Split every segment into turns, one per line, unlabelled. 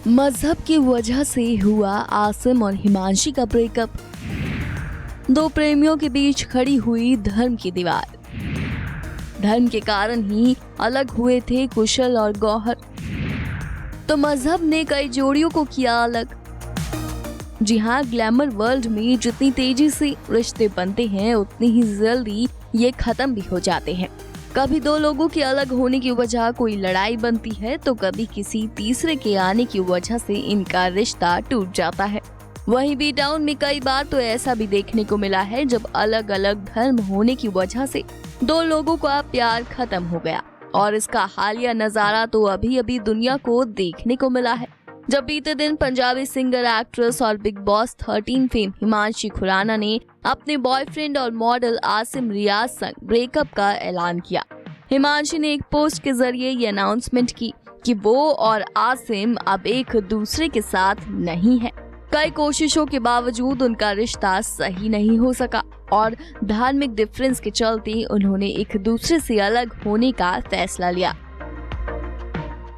मजहब की वजह से हुआ आसिम और हिमांशी का ब्रेकअप। दो प्रेमियों के बीच खड़ी हुई धर्म की दीवार। धर्म के कारण ही अलग हुए थे कुशल और गौहर। तो मजहब ने कई जोड़ियों को किया अलग। जी हाँ, ग्लैमर वर्ल्ड में जितनी तेजी से रिश्ते बनते हैं उतनी ही जल्दी ये खत्म भी हो जाते हैं। कभी दो लोगों के अलग होने की वजह कोई लड़ाई बनती है तो कभी किसी तीसरे के आने की वजह से इनका रिश्ता टूट जाता है। वहीं बी टाउन में कई बार तो ऐसा भी देखने को मिला है जब अलग अलग धर्म होने की वजह से दो लोगों का प्यार खत्म हो गया। और इसका हालिया नजारा तो अभी अभी दुनिया को देखने को मिला है, जब बीते दिन पंजाबी सिंगर, एक्ट्रेस और Bigg Boss 13 fame Himanshi Khurana ने अपने बॉयफ्रेंड और मॉडल आसिम रियाज संग ब्रेकअप का ऐलान किया। हिमांशी ने एक पोस्ट के जरिए ये अनाउंसमेंट की कि वो और आसिम अब एक दूसरे के साथ नहीं है। कई कोशिशों के बावजूद उनका रिश्ता सही नहीं हो सका और धार्मिक डिफरेंस के चलते उन्होंने एक दूसरे से अलग होने का फैसला लिया।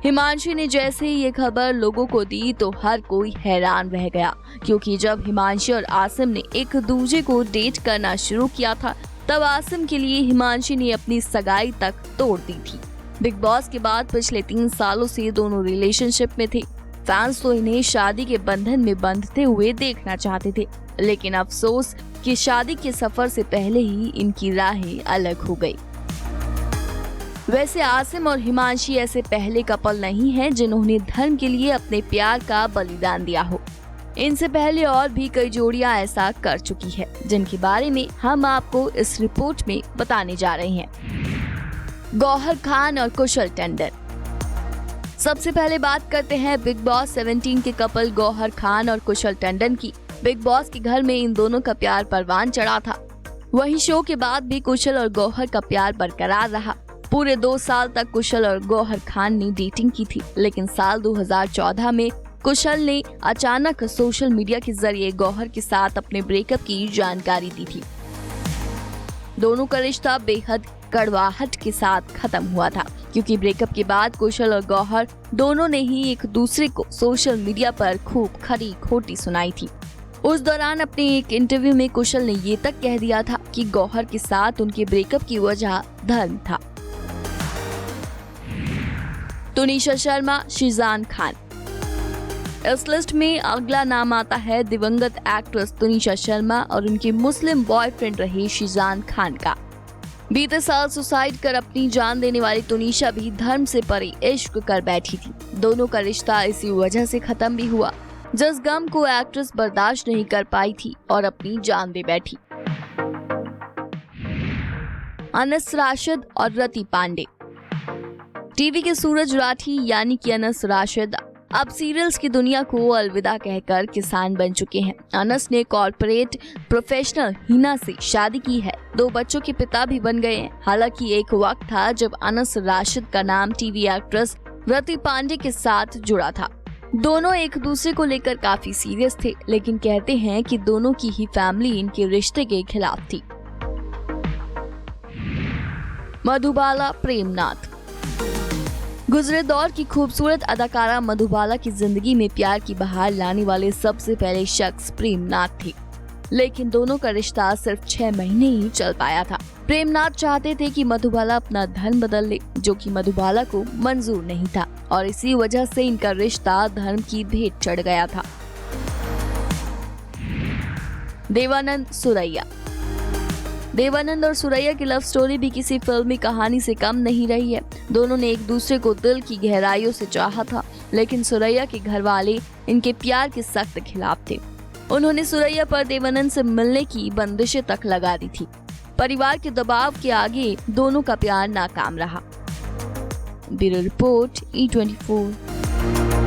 हिमांशी ने जैसे ही ये खबर लोगों को दी तो हर कोई हैरान रह गया, क्योंकि जब हिमांशी और आसिम ने एक दूसरे को डेट करना शुरू किया था तब आसिम के लिए हिमांशी ने अपनी सगाई तक तोड़ दी थी। बिग बॉस के बाद पिछले 3 सालों से दोनों रिलेशनशिप में थे। फैंस तो इन्हें शादी के बंधन में बंधते हुए देखना चाहते थे, लेकिन अफसोस कि शादी के सफर से पहले ही इनकी राहें अलग हो गई। वैसे आसिम और हिमांशी ऐसे पहले कपल नहीं हैं जिन्होंने धर्म के लिए अपने प्यार का बलिदान दिया हो। इनसे पहले और भी कई जोड़ियां ऐसा कर चुकी है, जिनके बारे में हम आपको इस रिपोर्ट में बताने जा रहे हैं। गौहर खान और कुशल टंडन। सबसे पहले बात करते हैं बिग बॉस 17 के कपल गौहर खान और कुशल टंडन की। बिग बॉस के घर में इन दोनों का प्यार परवान चढ़ा था। वहीं शो के बाद भी कुशल और गौहर का प्यार बरकरार रहा। पूरे 2 साल तक कुशल और गौहर खान ने डेटिंग की थी, लेकिन साल 2014 में कुशल ने अचानक सोशल मीडिया के जरिए गौहर के साथ अपने ब्रेकअप की जानकारी दी थी। दोनों का रिश्ता बेहद कड़वाहट के साथ खत्म हुआ था, क्योंकि ब्रेकअप के बाद कुशल और गौहर दोनों ने ही एक दूसरे को सोशल मीडिया पर खूब खरी खोटी सुनाई थी। उस दौरान अपने एक इंटरव्यू में कुशल ने ये तक कह दिया था कि गौहर के साथ उनके ब्रेकअप की वजह धर्म था। तुनिशा शर्मा, शीजान खान। इस लिस्ट में अगला नाम आता है दिवंगत एक्ट्रेस तुनिशा शर्मा और उनके मुस्लिम बॉयफ्रेंड रहे शीजान खान का। बीते साल सुसाइड कर अपनी जान देने वाली तुनिशा भी धर्म से परे इश्क कर बैठी थी। दोनों का रिश्ता इसी वजह से खत्म भी हुआ, जिस गम को एक्ट्रेस बर्दाश्त नहीं कर पाई थी और अपनी जान दे बैठी। अनस राशिद और रति पांडे। टीवी के सूरज राठी यानी कि अनस राशिद अब सीरियल्स की दुनिया को अलविदा कहकर किसान बन चुके हैं। अनस ने कॉर्पोरेट प्रोफेशनल हिना से शादी की है, 2 बच्चों के पिता भी बन गए हैं। हालांकि एक वक्त था जब अनस राशिद का नाम टीवी एक्ट्रेस रति पांडे के साथ जुड़ा था। दोनों एक दूसरे को लेकर काफी सीरियस थे, लेकिन कहते हैं कि दोनों की ही फैमिली इनके रिश्ते के खिलाफ थी। मधुबाला प्रेमनाथ। गुजरे दौर की खूबसूरत अदाकारा मधुबाला की जिंदगी में प्यार की बहार लाने वाले सबसे पहले शख्स प्रेमनाथ थे, लेकिन दोनों का रिश्ता सिर्फ 6 महीने ही चल पाया था। प्रेमनाथ चाहते थे कि मधुबाला अपना धर्म बदल ले, जो कि मधुबाला को मंजूर नहीं था और इसी वजह से इनका रिश्ता धर्म की भेंट चढ़ गया था। देवानंद सुरैया। देवानंद और सुरैया की लव स्टोरी भी किसी फिल्मी कहानी से कम नहीं रही है। दोनों ने एक दूसरे को दिल की गहराइयों से चाहा था, लेकिन सुरैया के घर वाले इनके प्यार के सख्त खिलाफ थे। उन्होंने सुरैया पर देवानंद से मिलने की बंदिशें तक लगा दी थी। परिवार के दबाव के आगे दोनों का प्यार नाकाम रहा। Bureau report E24।